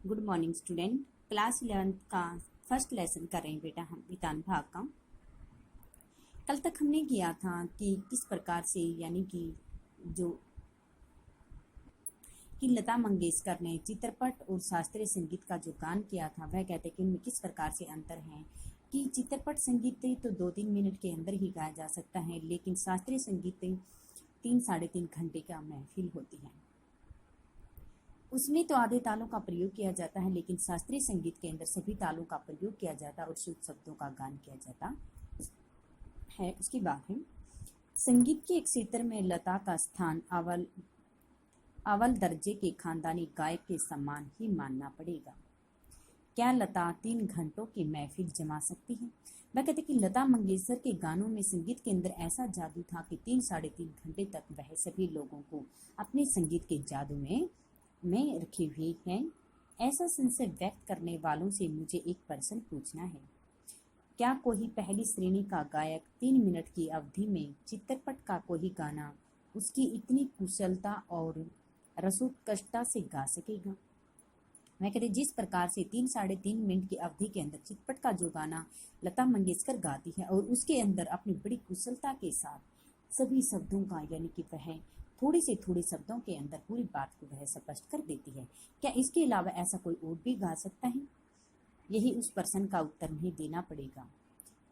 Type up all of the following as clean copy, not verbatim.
Good morning student. Class 11th का first lesson कर रहे हैं बेटा हम वितान भाग का। कल तक हमने किया था कि किस प्रकार से यानी कि जो कि लता मंगेशकर ने चित्रपट और शास्त्रीय संगीत का जो गान किया था वह कहते हैं कि उनमें किस प्रकार से अंतर है कि चित्रपट संगीत तो 2-3 मिनट के अंदर ही गाया जा सकता है, लेकिन शास्त्रीय संगीत 3-3.5 घंटे का महफिल होती है। उसमें तो आधे तालों का प्रयोग किया जाता है, लेकिन शास्त्रीय संगीत के अंदर सभी तालों का प्रयोग किया जाता है और शुद्ध शब्दों का गान किया जाता है। उसकी बात है संगीत के एक क्षेत्र में लता का स्थान अव्वल दर्जे के खानदानी गायक के समान ही मानना पड़ेगा। क्या लता 3 घंटों की महफिल जमा सकती है? वह कहते कि लता मंगेशकर के गानों में संगीत के अंदर ऐसा जादू था कि 3-3.5 घंटे तक वह सभी लोगों को अपने संगीत के जादू में रखी हुई है। ऐसा संशय व्यक्त करने वालों से मुझे एक प्रश्न पूछना है। क्या कोई पहली श्रेणी का गायक 3 मिनट की अवधि में चित्रपट का कोई गाना उसकी इतनी कुशलता और रसोत्कृष्टता से गा सकेगा? मैं कहती जिस प्रकार से 3-3.5 मिनट की अवधि के अंदर चित्रपट का जो गाना लता मंगेशकर गाती है और उसके अंदर अपनी बड़ी कुशलता के साथ सभी शब्दों का यानी कि वह थोड़े से थोड़े शब्दों के अंदर पूरी बात को वह स्पष्ट कर देती है। क्या इसके अलावा ऐसा कोई और भी गा सकता है? यही उस प्रश्न का उत्तर नहीं देना पड़ेगा।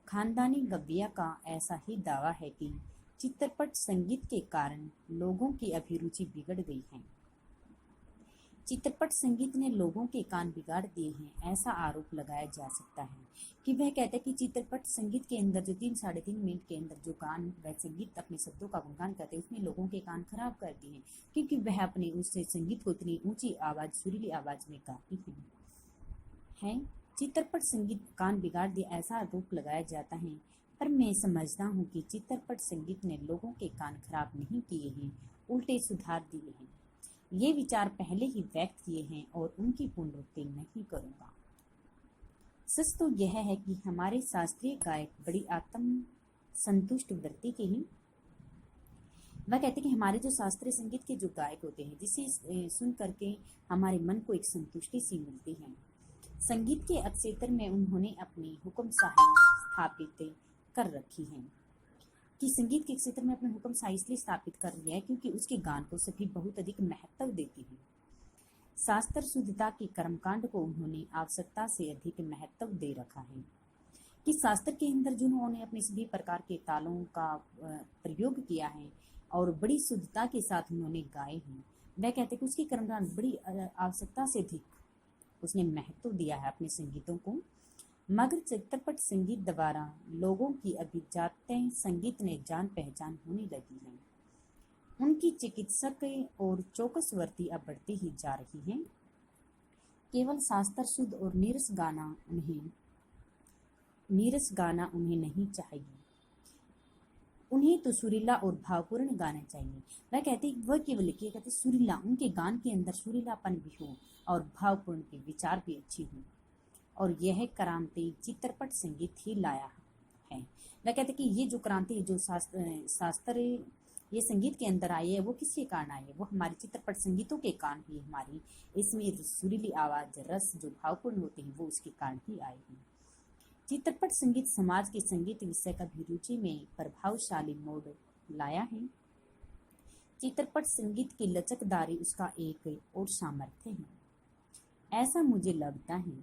खानदानी गव्या का ऐसा ही दावा है कि चित्रपट संगीत के कारण लोगों की अभिरुचि बिगड़ गई है। चित्रपट संगीत ने लोगों के कान बिगाड़ दिए हैं, ऐसा आरोप लगाया जा सकता है कि वह कहता है कि चित्रपट संगीत के अंदर जो 3-3.5 मिनट के अंदर जो गान वह संगीत अपने शब्दों का गुणगान करते हैं उसने लोगों के कान खराब कर दिए हैं, क्योंकि वह अपने उससे संगीत को इतनी ऊंची आवाज सुरीली आवाज में गाती है। चित्रपट संगीत कान बिगाड़ दिया ऐसा आरोप लगाया जाता है, पर मैं समझता हूँ कि चित्रपट संगीत ने लोगों के कान खराब नहीं किए हैं, उल्टे सुधार दिए हैं। ये विचार पहले ही व्यक्त किए हैं और उनकी पुनरुक्ति नहीं करूंगा। सच तो यह है कि हमारे शास्त्रीय गायक बड़ी आत्म संतुष्ट वृत्ति के ही वह कहते कि हमारे जो शास्त्रीय संगीत के जो गायक होते हैं जिसे सुन करके हमारे मन को एक संतुष्टि सी मिलती है। संगीत के क्षेत्र में उन्होंने अपनी हुक्मशाही स्थापित कर रखी है कि संगीत के क्षेत्र में अपने हुक्मशाही इसलिए स्थापित कर लिया है क्योंकि उसके गान को सभी बहुत अधिक महत्व देती हैं। शास्त्र शुद्धता के कर्मकांड को उन्होंने आवश्यकता से अधिक महत्व दे रखा है कि शास्त्र के अंदर जिन्होंने अपने सभी प्रकार के तालों का प्रयोग किया है और बड़ी शुद्धता के साथ उन्होंने गाए हैं। वह कहते कि उसके कर्मकांड बड़ी आवश्यकता से अधिक उसने महत्व दिया है अपने संगीतों को। मगर चित्रपट संगीत द्वारा लोगों की अभिजात्य संगीत ने जान पहचान होने लगी है। उनकी चिकित्सक और चौकसवर्ती अब बढ़ती ही जा रही है। केवल शास्त्र शुद्ध और नीरस गाना उन्हें नहीं चाहिए, उन्हें तो सुरीला और भावपूर्ण गाना चाहिए। वह कहते सुरीला, उनके गान के अंदर सुरीलापन भी हो और भावपूर्ण के विचार भी अच्छी हो, और यह क्रांति चित्रपट संगीत ही लाया है। वह कहते कि ये जो क्रांति है जो शास्त्र ये संगीत के अंदर आई है वो किसके कारण आई है? वो हमारे चित्रपट संगीतों के कारण ही हमारी इसमें सुरीली आवाज रस जो भावपूर्ण होते हैं वो उसके कारण ही आई है। चित्रपट संगीत समाज के संगीत विषय का अभिरुचि में प्रभावशाली मोड़ लाया है। चित्रपट संगीत की लचकदारी उसका एक और सामर्थ्य है, ऐसा मुझे लगता है।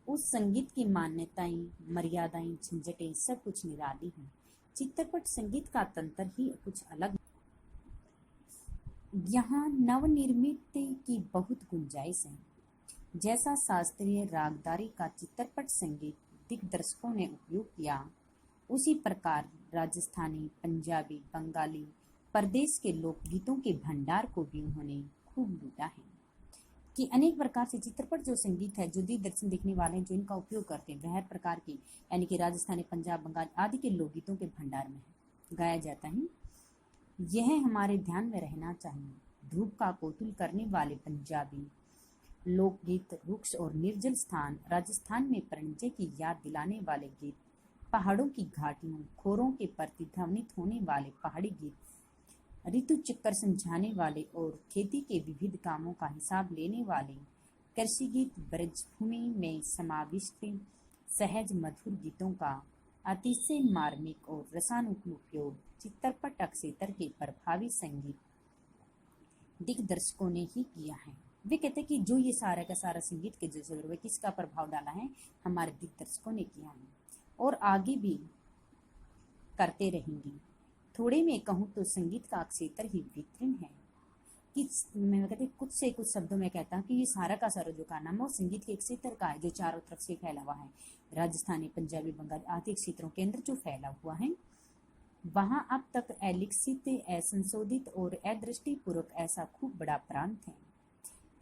उस संगीत की मान्यताएं, मर्यादाएं, झंझटें सब कुछ निराली हैं। चित्रपट संगीत का तंत्र ही कुछ अलग। यहाँ नवनिर्मित की बहुत गुंजाइश है। जैसा शास्त्रीय रागदारी का चित्रपट संगीत दिग्दर्शकों ने उपयोग किया, उसी प्रकार राजस्थानी, पंजाबी, बंगाली प्रदेश के लोकगीतों के भंडार को भी उन्होंने खूब लूटा है कि अनेक प्रकार से चित्रपट जो संगीत है जो दिग्दर्शन देखने वाले हैं जो इनका उपयोग करते हैं वह प्रकार की यानी कि राजस्थानी, पंजाब, बंगाल आदि के लोकगीतों के भंडार में गाया जाता है। यह हमारे ध्यान में रहना चाहिए। ध्रुव का कौतूहल करने वाले पंजाबी लोकगीत, रुक्ष और निर्जल स्थान, राजस्थान में परिणय की याद दिलाने वाले गीत, पहाड़ों की घाटियों, खोरों के प्रतिध्वनित होने वाले पहाड़ी गीत, ऋतु चक्कर समझाने वाले और खेती के विविध कामों का हिसाब लेने वाले कृषि गीत ब्रजभूमि में समाविष्ट सहज मधुर गीतों का अतिशय मार्मिक और रसानुकूल उपयोग चित्रपट अक्षेत्र के प्रभावी संगीत दिग्दर्शकों ने ही किया है। वे कहते हैं कि जो ये सारा का सारा संगीत के जो जरूर है किसका प्रभाव डाला है, हमारे दिग्दर्शकों ने किया है और आगे भी करते रहेंगे। थोड़े में कहूँ तो संगीत का क्षेत्र ही वितरण है कि मैं कहती कुछ से कुछ शब्दों में कहता हूँ कि ये सारा का सारा जो गाना है वो संगीत के एक क्षेत्र का है जो चारों तरफ से फैला हुआ है। राजस्थानी, पंजाबी, बंगाली आदि क्षेत्रों के अंदर जो फैला हुआ है वहाँ अब तक अलिखित, असंशोधित और अदृष्टिपूर्वक ऐसा खूब बड़ा प्रांत है।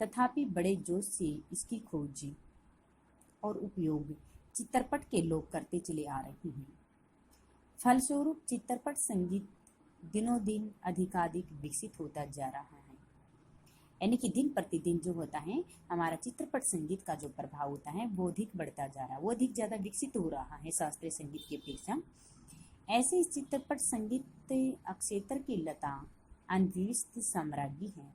तथापि बड़े जोश से इसकी खोज और उपयोग चित्रपट के लोग करते चले आ रहे हैं। फलस्वरूप चित्रपट संगीत दिनों दिन अधिकाधिक विकसित होता जा रहा है। यानी कि दिन प्रतिदिन जो होता है हमारा चित्रपट संगीत का जो प्रभाव होता है वो अधिक बढ़ता जा रहा है, वो अधिक ज़्यादा विकसित हो रहा है शास्त्रीय संगीत की अपेक्षा। ऐसे इस चित्रपट संगीत क्षेत्र की लता अनविस्त साम्राज्ञी है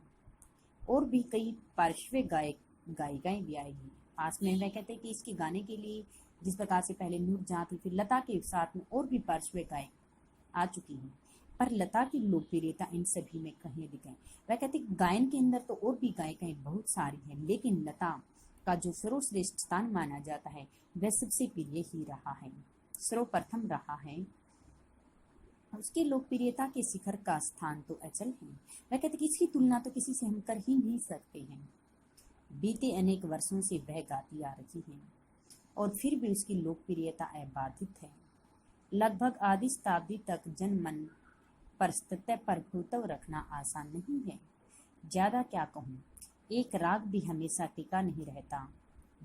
और भी कई पार्श्व गायिकाएं भी आएगी पास में। वह कहते हैं कि इसके गाने के लिए जिस प्रकार से पहले नूरजहां थी, फिर लता के साथ में और भी पार्श्व गायक आ चुकी हैं, पर लता की लोकप्रियता इन सभी में कहीं अधिक है। वह कहते हैं गायन के अंदर तो और भी गायिकाएं बहुत सारी हैं, लेकिन लता का जो सर्वश्रेष्ठ स्थान माना जाता है वह सबसे प्रिय ही रहा है, सर्वप्रथम रहा है। उसकी लोकप्रियता के शिखर का स्थान तो अचल है। वह कहते कि इसकी तुलना तो किसी से हम कर ही नहीं सकते हैं। बीते अनेक वर्षों से वह गाती आ रही है और फिर भी उसकी लोकप्रियता अबाधित है। लगभग आधी शताब्दी तक जनमन पर सत्य पर भूतव रखना आसान नहीं है। ज्यादा क्या कहूँ, एक राग भी हमेशा टिका नहीं रहता।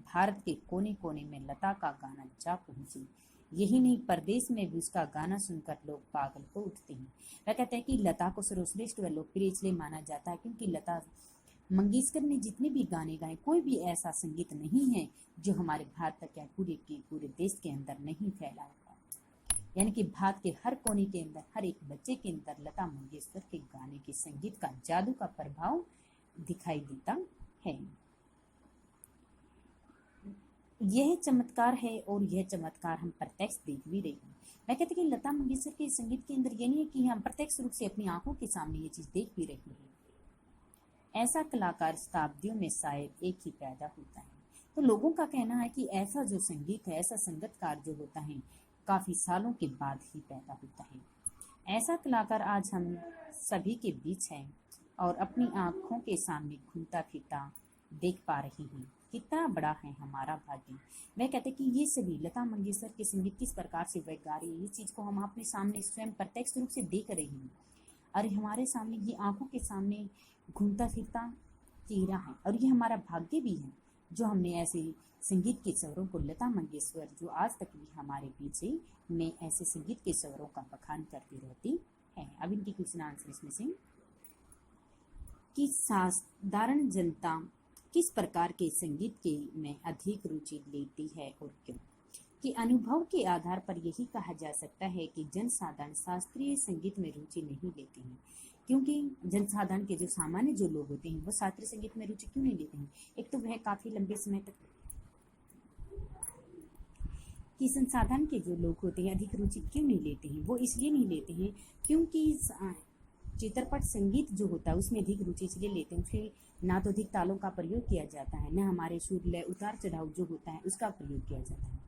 भारत के कोने कोने में लता का गाना जा पहुंची। यही नहीं, परदेश में भी उसका गाना सुनकर लोग पागल हो उठते हैं। वह कहते हैं कि लता को सर्वश्रेष्ठ व लोकप्रिय इसलिए माना जाता है क्योंकि लता मंगेशकर ने जितने भी गाने गाए कोई भी ऐसा संगीत नहीं है जो हमारे भारत तक या पूरे देश के अंदर नहीं फैला होगा। यानी कि भारत के हर कोने के अंदर, हर एक बच्चे के अंदर लता मंगेशकर के गाने के संगीत का जादू का प्रभाव दिखाई देता है। यह चमत्कार है और यह चमत्कार हम प्रत्यक्ष देख भी रहे हैं। मैं कहती कि लता मंगेशकर के संगीत के अंदर ये नहीं है कि हम प्रत्यक्ष रूप से अपनी आंखों के सामने ये चीज देख भी रहे हैं। ऐसा कलाकार शताब्दियों में शायद एक ही पैदा होता है। तो लोगों का कहना है कि ऐसा जो संगीत है, ऐसा संगीतकार जो होता है काफी सालों के बाद ही पैदा होता है। ऐसा कलाकार आज हम सभी के बीच है और अपनी आंखों के सामने घूमता फिरता देख पा रही हैं। कितना बड़ा है हमारा भाग्य। वह कहते कि ये सभी लता मंगेशकर के संगीत किस प्रकार से वह गा रही है, इस चीज को हम अपने सामने स्वयं प्रत्यक्ष रूप से देख रहे हैं। अरे हमारे सामने ये आंखों के सामने घूमता फिरता चेहरा है और ये हमारा भाग्य भी है जो हमने ऐसे संगीत के स्वरों को, लता मंगेशकर जो आज तक भी हमारे पीछे में ऐसे संगीत के स्वरों का बखान करती रहती है। अब इनकी क्वेश्चन आंसर इसमें से कि साधारण जनता किस प्रकार के संगीत के में अधिक रुचि लेती है और क्यों। कि अनुभव के आधार पर यही कहा जा सकता है कि जनसाधारण शास्त्रीय संगीत में रुचि नहीं लेते हैं। क्योंकि जनसाधारण के जो सामान्य जो लोग होते हैं वो शास्त्रीय संगीत में रुचि क्यों नहीं लेते हैं। एक तो वह काफी लंबे समय तक कि संसाधन के जो लोग होते हैं अधिक रुचि क्यों नहीं लेते हैं, वो इसलिए नहीं लेते हैं क्योंकि चित्रपट संगीत जो होता है उसमें अधिक रुचि इसलिए लेते हैं, उसके ना तो अधिक तालों का प्रयोग किया जाता है, न हमारे सुर लय उतार चढ़ाव जो होता है उसका प्रयोग किया जाता है।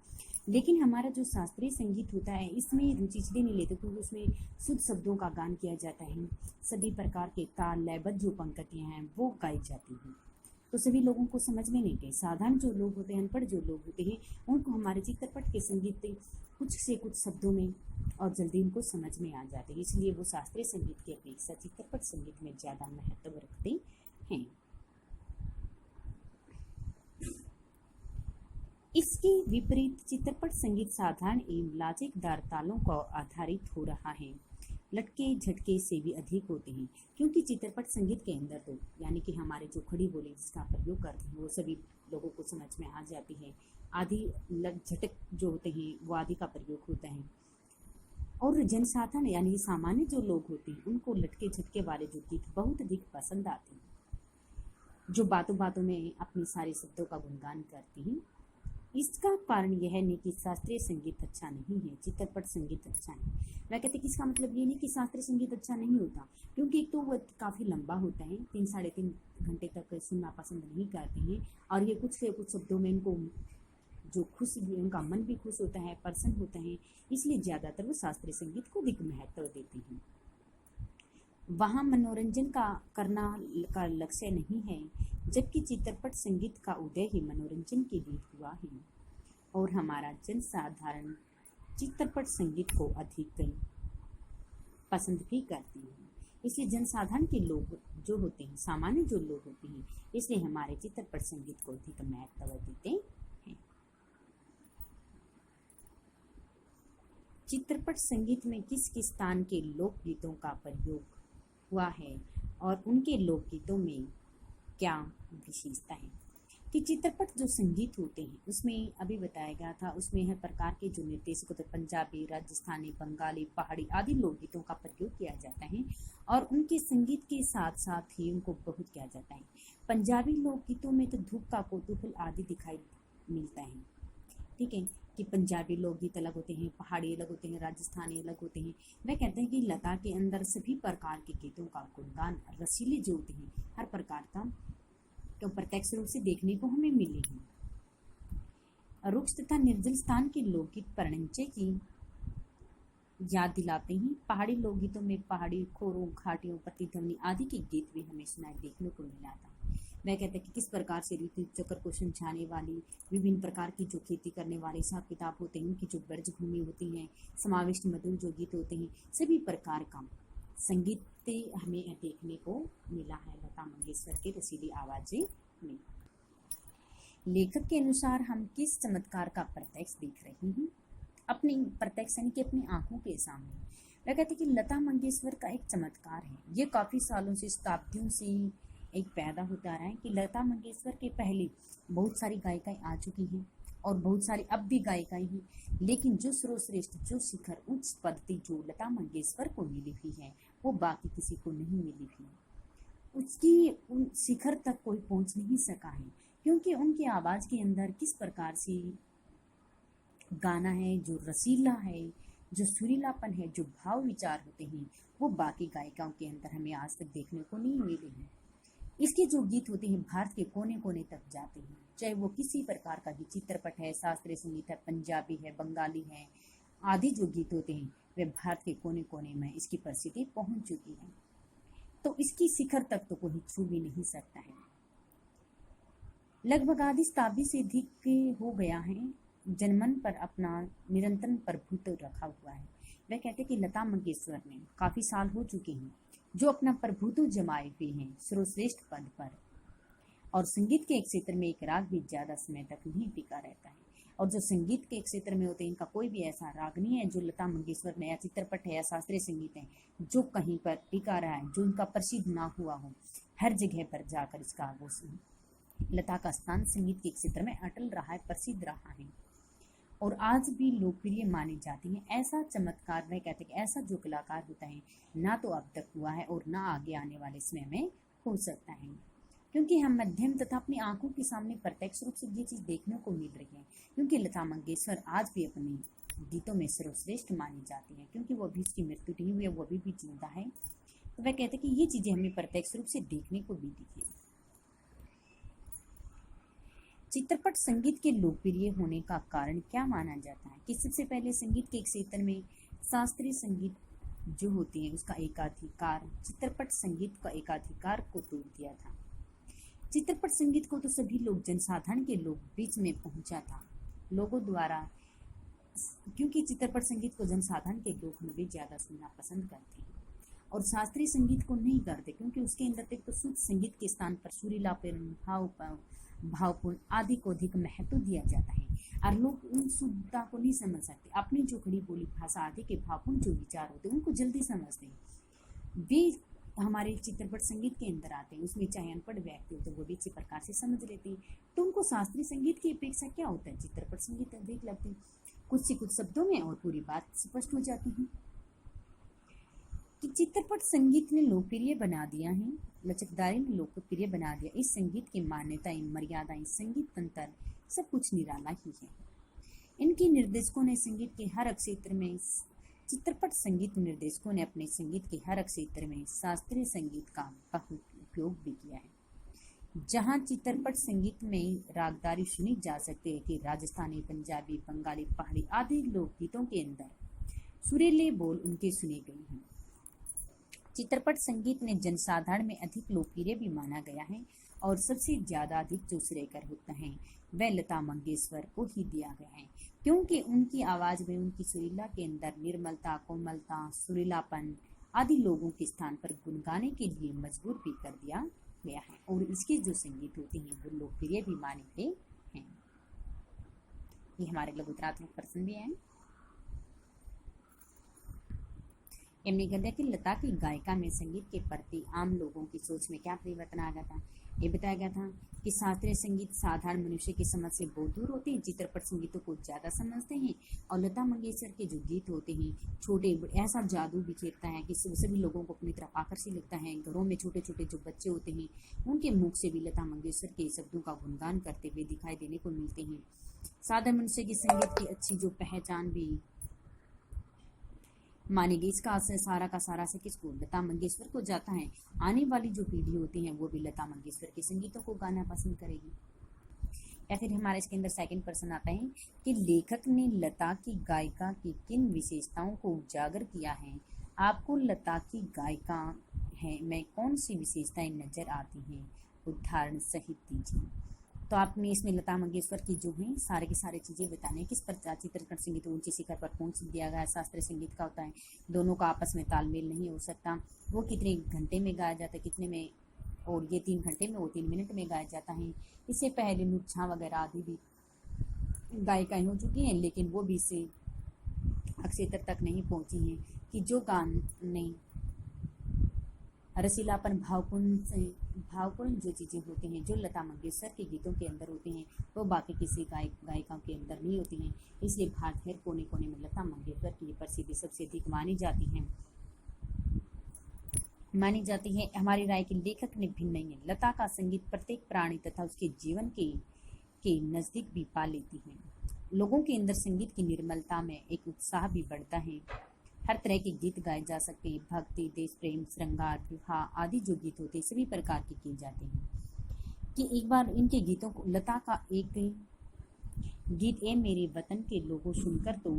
लेकिन हमारा जो शास्त्रीय संगीत होता है इसमें रुचि इसलिए नहीं लेते क्योंकि उसमें शुद्ध शब्दों का गान किया जाता है, सभी प्रकार के ताल लयबद्ध जो पंक्तियां हैं वो गाई जाती हैं, तो सभी लोगों को समझ में नहीं गए। साधारण जो लोग होते हैं, अनपढ़ जो लोग होते हैं, उनको हमारे चित्रपट के संगीत कुछ से कुछ शब्दों में और जल्दी उनको समझ में आ जाते हैं, इसलिए वो शास्त्रीय संगीत की अपेक्षा चित्रपट संगीत में ज़्यादा महत्व रखते हैं। इसके विपरीत चित्रपट संगीत साधारण एवं लाचकदार तालों को आधारित हो रहा है, लटके झटके से भी अधिक होते हैं, क्योंकि चित्रपट संगीत के अंदर तो यानी कि हमारे जो खड़ी बोली जिसका प्रयोग करते हैं वो सभी लोगों को समझ में आ जाती है। आदि झटक जो होते हैं वो आदि का प्रयोग होता है, और जनसाधारण यानी सामान्य जो लोग होते हैं उनको लटके झटके वाले जो गीत बहुत अधिक पसंद आते हैं। जो बातों बातों में अपने सारे शब्दों का गुणगान करती हैं। इसका कारण यह नहीं कि शास्त्रीय संगीत अच्छा नहीं है, चित्रपट संगीत अच्छा है। वह कहते कि इसका मतलब ये नहीं कि शास्त्रीय संगीत अच्छा नहीं होता, क्योंकि एक तो वह काफ़ी लंबा होता है, 3-3.5 घंटे तक सुनना पसंद नहीं करते हैं, और ये कुछ के कुछ शब्दों में इनको जो खुश उनका मन भी खुश होता है, प्रसन्न होता है, इसलिए ज़्यादातर वो शास्त्रीय संगीत को अधिक महत्व देते हैं। वहाँ मनोरंजन का करना का लक्ष्य नहीं है, जबकि चित्रपट संगीत का उदय ही मनोरंजन के लिए हुआ है, और हमारा जनसाधारण चित्रपट संगीत को अधिक पसंद भी करते हैं। इसलिए जनसाधारण के लोग जो होते हैं, सामान्य जो लोग होते हैं, इसलिए हमारे चित्रपट संगीत को अधिक महत्व देते हैं। चित्रपट संगीत में किस किस स्थान के लोकगीतों का प्रयोग हुआ है और उनके लोकगीतों में क्या विशेषता है। कि चित्रपट जो संगीत होते हैं उसमें अभी बताया गया था, उसमें हर प्रकार के जो निर्देशक होते हैं, पंजाबी, राजस्थानी, बंगाली, पहाड़ी आदि लोकगीतों का प्रयोग किया जाता है, और उनके संगीत के साथ साथ ही उनको बहुत किया जाता है। पंजाबी लोकगीतों में तो धूप का कौतूहल आदि दिखाई मिलता है, ठीक है, कि पंजाबी लोकगीत अलग होते हैं, पहाड़ी अलग होते हैं, राजस्थानी अलग होते हैं। वह कहते हैं कि लता के अंदर सभी प्रकार के गीतों का गुणगान रसीले जो होते हैं, हर प्रकार का तो प्रत्यक्ष रूप से देखने को हमें मिले हैं। रुक्ष तथा निर्जल स्थान के लोकगीत परिणय की याद दिलाते हैं। पहाड़ी लोकगीतों में पहाड़ी खोरों, घाटियों, प्रतिध्वनि आदि के गीत भी हमें सुनाई देखने को मिला था। वह कहते हैं कि किस प्रकार से ऋतु चक्र को समझाने वाली विभिन्न प्रकार की जो खेती करने वाले हिसाब किताब होते हैं, उनकी जो ब्रज भूमि होती है, समाविष्ट मधुर जो गीत होते हैं, सभी प्रकार का संगीत हमें देखने को मिला है लता मंगेशकर के रसीली आवाज़ें में। लेखक के अनुसार हम किस चमत्कार का प्रत्यक्ष देख रहे हैं, अपनी प्रत्यक्ष यानी कि अपनी आंखों के सामने। वह कहते हैं कि लता मंगेशकर का एक चमत्कार है, ये काफ़ी सालों से, शताब्दियों से एक पैदा होता रहा है कि लता मंगेशकर के पहले बहुत सारी गायिकाएं आ चुकी हैं और बहुत सारी अब भी गायिकाएं हैं, लेकिन जो सर्वश्रेष्ठ, जो शिखर, उच्च पदवी जो लता मंगेशकर को मिली हुई है वो बाकी किसी को नहीं मिली हुई। उसकी उन शिखर तक कोई पहुंच नहीं सका है, क्योंकि उनकी आवाज़ के अंदर किस प्रकार से गाना है, जो रसीला है, जो सुरीलापन है, जो भाव विचार होते हैं, वो बाकी गायिकाओं के अंदर हमें आज तक देखने को नहीं मिले हैं। इसके जो गीत होते हैं भारत के कोने कोने तक जाते हैं, चाहे वो किसी प्रकार का भी चित्रपट है, शास्त्रीय संगीत है, पंजाबी है, बंगाली है, आदि जो गीत होते हैं वे भारत के कोने कोने में इसकी प्रसिद्धि पहुंच चुकी है, तो इसकी शिखर तक तो कोई छू भी नहीं सकता है। लगभग आधी शताब्दी से अधिक हो गया है जनमन पर अपना निरंतर प्रभुत्व रखा हुआ है। वह कहते कि लता मंगेशकर ने काफ़ी साल हो चुके हैं जो अपना प्रभुत्व जमाए हुए हैं सर्वश्रेष्ठ पद पर, और संगीत के एक क्षेत्र में एक राग भी ज़्यादा समय तक नहीं टिका रहता है, और जो संगीत के क्षेत्र में होते हैं इनका कोई भी ऐसा राग नहीं है जो लता मंगेशकर ने, या चित्रपट है या शास्त्रीय संगीत है, जो कहीं पर टिका रहा है, जो इनका प्रसिद्ध ना हुआ हो। हर जगह पर जाकर इसका वो लता का स्थान संगीत के क्षेत्र में अटल रहा है, प्रसिद्ध रहा है, और आज भी लोकप्रिय मानी जाती है। ऐसा चमत्कार वह कहते हैं कि ऐसा जो कलाकार होता है ना तो अब तक हुआ है और ना आगे आने वाले समय में हो सकता है, क्योंकि हम मध्यम तथा अपनी आंखों के सामने प्रत्यक्ष रूप से ये चीज़ देखने को मिल रही है। क्योंकि लता मंगेशकर आज भी अपने गीतों में सर्वश्रेष्ठ मानी जाती है, क्योंकि वो अभी उसकी मृत्यु नहीं हुई है, वो अभी भी जिंदा है। तो वह कहते हैं कि ये चीज़ें हमें प्रत्यक्ष रूप से देखने को मिली है। चित्रपट संगीत के लोकप्रिय होने का कारण क्या माना जाता है कि सबसे पहले संगीत के क्षेत्र में शास्त्रीय संगीत जो होती है उसका एकाधिकार चित्रपट संगीत का एकाधिकार को तोड़ दिया था। चित्रपट संगीत को तो सभी लोग, जनसाधारण के लोग बीच में पहुंचा था लोगों द्वारा, क्योंकि चित्रपट संगीत को जनसाधारण के लोग भी ज़्यादा सुनना पसंद करते हैं और शास्त्रीय संगीत को नहीं करते, क्योंकि उसके अंदर तक तो शुद्ध संगीत के स्थान पर सुरीलापन, भावपूर्ण आदि को अधिक महत्व दिया जाता है, और लोग उन शुद्धता को नहीं समझ सकते। अपनी जो खड़ी बोली भाषा आदि के भावपूर्ण जो विचार होते हैं उनको जल्दी समझते हैं। वे हमारे चित्रपट संगीत के अंदर आते हैं, उसमें चाहे अनपढ़ व्यक्ति हो तो वो भी अच्छी प्रकार से समझ लेते हैं। तो उनको शास्त्रीय संगीत की अपेक्षा क्या होता है, चित्रपट संगीत अधिक लगते हैं, कुछ से कुछ शब्दों में और पूरी बात स्पष्ट हो जाती है। कि चित्रपट संगीत ने लोकप्रिय बना दिया है, लचकदारी ने लोकप्रिय बना दिया। इस संगीत की मान्यताएं, मर्यादाएं, संगीत तंत्र सब कुछ निराला ही है। इनके निर्देशकों ने संगीत के हर क्षेत्र में चित्रपट संगीत निर्देशकों ने अपने संगीत के हर क्षेत्र में शास्त्रीय संगीत का बहुत उपयोग भी किया है। जहां चित्रपट संगीत में रागदारी सुनी जा सकती है कि राजस्थानी, पंजाबी, बंगाली, पहाड़ी आदि लोकगीतों के अंदर सुरीले बोल उनके सुने गए हैं। चित्रपट संगीत ने जनसाधारण में अधिक लोकप्रिय भी माना गया है और सबसे ज्यादा अधिक जो श्रेयकर होता है वह लता मंगेशकर को ही दिया गया है, क्योंकि उनकी आवाज में उनकी सुरीला के अंदर निर्मलता, कोमलता, सुरीलापन आदि लोगों के स्थान पर गुनगाने के लिए मजबूर भी कर दिया गया है और इसके जो संगीत होते हैं वो लोकप्रिय भी माने गए हैं। ये हमारे लघुतरात्मक प्रश्न भी है। हमने कह दिया कि लता की गायिका में संगीत के प्रति आम लोगों की सोच में क्या परिवर्तन आ गया था। ये बताया गया था कि शास्त्रीय संगीत साधारण मनुष्य की समझ से बहुत दूर होते हैं, चित्रपट संगीतों को ज्यादा समझते हैं और लता मंगेशकर के जो गीत होते हैं छोटे ऐसा जादू बिखेरता है कि सभी लोगों को अपनी तरफ आकर्षित लगता है। घरों में छोटे छोटे जो बच्चे होते हैं उनके मुख से भी लता मंगेशकर के शब्दों का गुणगान करते हुए दिखाई देने को मिलते हैं। साधारण मनुष्य की संगीत की अच्छी जो पहचान भी मानी गई। इसका असर सारा का सारा से किसको, लता मंगेशकर को जाता है। आने वाली जो पीढ़ी होती है वो भी लता मंगेशकर के संगीतों को गाना पसंद करेगी। या फिर हमारे इसके अंदर सेकंड प्रश्न आता है कि लेखक ने लता की गायिका की किन विशेषताओं को उजागर किया है। आपको लता की गायिका है में कौन सी विशेषताएं नजर आती हैं, उदाहरण सहित दीजिए। तो आपने इसमें लता मंगेशकर की जो है सारे की सारी चीज़ें बताने, किस प्रकार चित्रपट संगीत ऊंची शिखर पर पहुंच दिया गया है। शास्त्रीय संगीत का होता है दोनों का आपस में तालमेल नहीं हो सकता, वो कितने घंटे में गाया जाता है, कितने में, और ये 3 घंटे में, वो 3 मिनट में गाया जाता है। इससे पहले नुच्छा वगैरह आदि भी गायिकाएं हो चुकी हैं, लेकिन वो भी इससे अक्षेत्र तक नहीं पहुंची हैं कि जो गाने रसीलापन, भावपूर्ण जो चीज़ें होती हैं जो लता मंगेशकर के गीतों के अंदर होती हैं वो बाकी किसी गायिकाओं के अंदर नहीं होती हैं। इसलिए भारत के कोने कोने में लता मंगेशकर की प्रसिद्धि सबसे अधिक मानी जाती है। हमारी राय के लेखक ने भिन्न नहीं है। लता का संगीत प्रत्येक प्राणी तथा उसके जीवन के नज़दीक भी पा लेती है। लोगों के अंदर संगीत की निर्मलता में एक उत्साह भी बढ़ता है। हर तरह के गीत गाए जा सकते हैं। भक्ति, देश प्रेम, श्रृंगार, विवाह आदि जो गीत होते हैं सभी प्रकार के किए जाते हैं। कि एक बार इनके गीतों को, लता का एक गीत ए मेरे वतन के लोगों सुनकर तो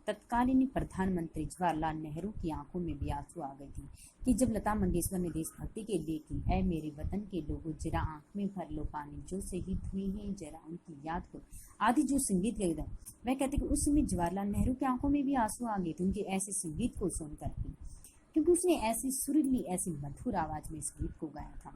तत्कालीन प्रधानमंत्री जवाहरलाल नेहरू की आंखों में भी आंसू आ गए थे। कि जब लता मंगेशकर ने देशभक्ति के लिए की ए मेरे वतन के लोगों जरा आंख में भर लो पानी, जो शहीद हुए हैं जरा उनकी याद को, आदि जो संगीत गाया था, वह कहते कि उस समय जवाहरलाल नेहरू की आंखों में भी आंसू आ गए थे उनके ऐसे संगीत को सुनकर के, क्योंकि उसने ऐसी सुरीली, ऐसी मधुर आवाज में इस गीत को गाया था।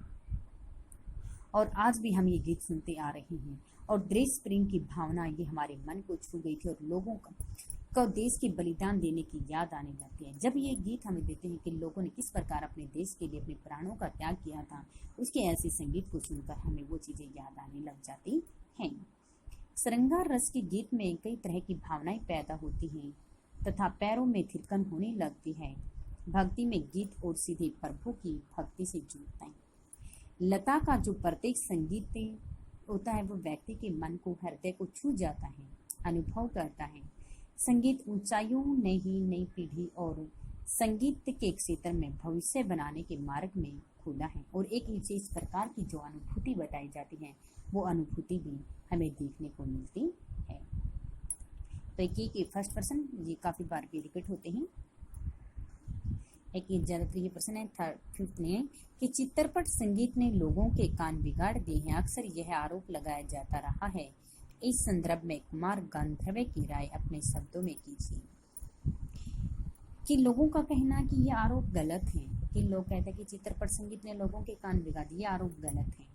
और आज भी हम ये गीत सुनते आ रहे हैं और देश प्रेम की भावना ये हमारे मन को छू गई थी और लोगों को देश के बलिदान देने की याद आने लगती है। जब ये गीत हमें देते हैं कि लोगों ने किस प्रकार अपने देश के लिए अपने प्राणों का त्याग किया था, उसके ऐसे संगीत को सुनकर हमें वो चीजें याद आने लग जाती हैं। श्रृंगार रस के गीत में कई तरह की भावनाएं पैदा होती हैं तथा पैरों में थिरकन होने लगती है। भक्ति में गीत और सीधे प्रभु की भक्ति से जुड़ता है। लता का जो प्रत्येक संगीत होता है वो व्यक्ति के मन को, हृदय को छू जाता है, अनुभव करता है। संगीत ऊंचाइयों ने ही नई पीढ़ी और संगीत के क्षेत्र में भविष्य बनाने के मार्ग में खोला है और एक विशेष प्रकार की जो अनुभूति बताई जाती है वो अनुभूति भी हमें देखने को मिलती है। तो एक फर्स्ट पर्सन ये काफ़ी बार भी रिपीट होते हैं। एक ज़्यादातर ये प्रश्न है फिफ्थ ने कि चित्रपट संगीत ने लोगों के कान बिगाड़ दिए हैं। अक्सर यह आरोप लगाया जाता रहा है। इस संदर्भ में कुमार गांधर्व की राय अपने शब्दों में कीजिए। कि लोगों का कहना कि ये आरोप गलत है, कि लोग कहते हैं कि चित्रपट संगीत ने लोगों के कान बिगाड़ दिए, आरोप गलत है,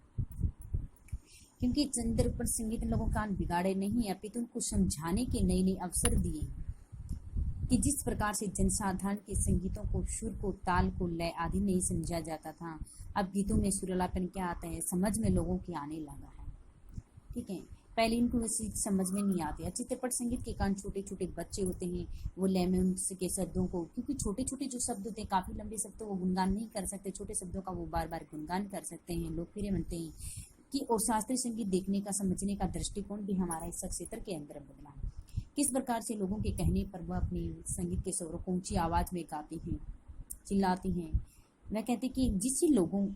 क्योंकि चित्रपट संगीत ने लोगों के कान बिगाड़े नहीं, अपितु उनको समझाने के नए नए अवसर दिए कि जिस प्रकार से जनसाधारण के संगीतों को, सुर को, ताल को, लय आदि नहीं समझा जाता था, अब गीतों में सुरीलापन क्या आता है समझ में लोगों के आने लगा है। ठीक है, पहले इनको ये चीज समझ में नहीं आती है। चित्रपट संगीत के कारण छोटे छोटे बच्चे होते हैं, वो लेमन्स के शब्दों को, क्योंकि छोटे छोटे जो शब्द होते हैं, काफी लंबे शब्द तो वो गुणगान नहीं कर सकते, छोटे शब्दों का वो बार बार गुणगान कर सकते हैं, लोकप्रिय बनते हैं। कि और शास्त्रीय संगीत देखने का, समझने का दृष्टिकोण भी हमारा इस क्षेत्र के अंदर बदला है। किस प्रकार से लोगों के कहने पर वह अपने संगीत के स्वरों को ऊंची आवाज में गाती हैं, चिल्लाती हैं। वह कहते कि जिससे लोगों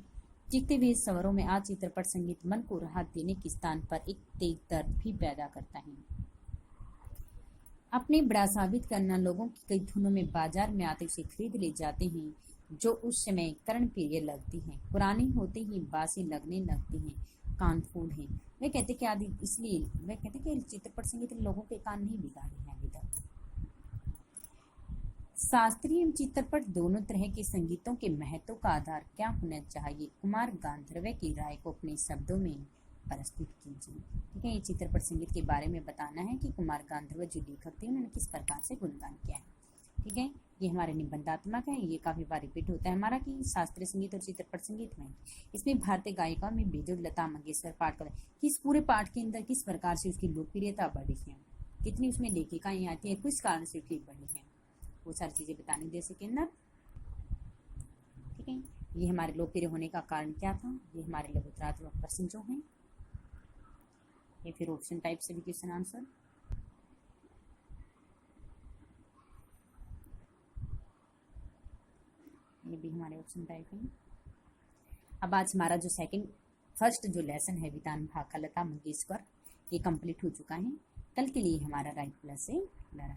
चीखते हुए स्वरों में आज चित्रपट संगीत मन को राहत देने के स्थान पर एक तेज दर्द भी पैदा करता है। अपने बड़ा साबित करना, लोगों की कई धुनों में बाजार में आते उसे खरीद ले जाते हैं, जो उस समय कर्णप्रिय लगती हैं, पुरानी होते ही बासी लगने लगती हैं, कानफूल हैं। वे कहते कि आदि इसलिए वे कहते कि चित्रपट संगीत ने लोगों के कान नहीं बिगाड़े हैं अभी तक। शास्त्रीय एवं चित्रपट दोनों तरह के संगीतों के महत्व का आधार क्या होना चाहिए, कुमार गांधर्व की राय को अपने शब्दों में प्रस्तुत कीजिए। ठीक है, ये चित्रपट संगीत के बारे में बताना है कि कुमार गांधर्व जो लेखक थे उन्होंने किस प्रकार से गुणगान किया है। ठीक है, ये हमारे निबंधात्मक है, ये काफी बार रिपीट होता है हमारा कि शास्त्रीय संगीत और चित्रपट संगीत में इसमें भारतीय गायिकाओं में बेजोड़ लता मंगेशकर पाठ कर किस पूरे पाठ के अंदर किस प्रकार से उसकी लोकप्रियता बढ़ी है, कितनी उसमें लेखिकाएं आती है, किस कारण से उसकी बढ़ी है, वो सारी चीजें बताने दे सके अंदर। ठीक है, ये हमारे लोकप्रिय होने का कारण क्या था, ये हमारे लघुतरात्मक प्रश्न जो हैं, ये फिर ऑप्शन टाइप से भी क्वेश्चन आंसर। ये भी हमारे ऑप्शन टाइप हैं। अब आज हमारा जो फर्स्ट जो लेसन है विधान भाग का लता मंगेशकर, ये कंप्लीट हो चुका है। कल के लिए हमारा राइट प्लस से लड़ा।